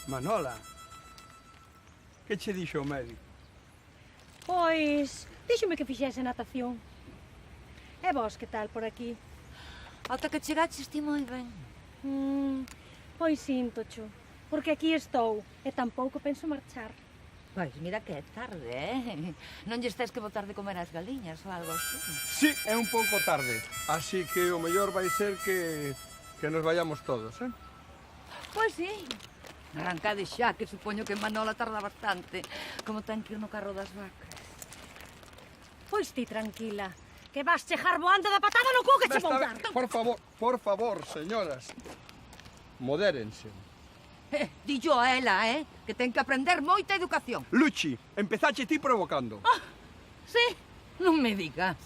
Manola, que che dixo o médico? Pois, díxome que fixese natación. E vos, que tal por aquí? Ata que chegaches ti moi ben. Pois sintocho, porque aquí estou e tampouco penso marchar. Pois mira que é tarde, Non lles tes que botar de comer as galiñas ou algo así? Sí, é un pouco tarde, así que o mellor vai ser que nos vayamos todos, Pois sí. Arrancade xa, que supoño que Manola tarda bastante, como ten que ir no carro das vacas. Pois ti tranquila, que vas chejar voando da patada no cu que che vou dar. Por favor, señoras, modérense. Dillo a ela, que ten que aprender moita educación. Luchi, empezache ti provocando. Sí, non me digas.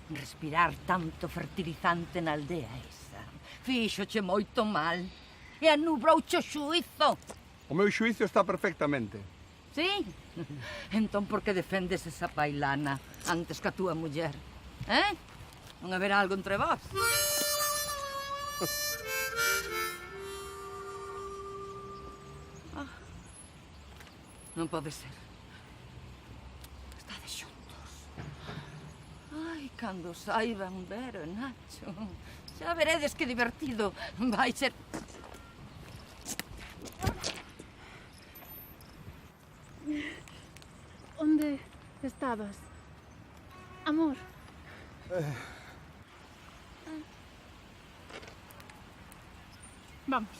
Respirar tanto fertilizante na aldea esa fíxoche moito mal e anubrouche o xuízo. O meu xuízo está perfectamente. Sí? Entón por que defendes esa pailana antes que a túa muller? Non haberá algo entre vós? Non pode ser. Estades xuntos. Ai, cando saiban Vero e Nacho. Xa veredes que divertido vai ser. Onde estabas? Amor. Vamos.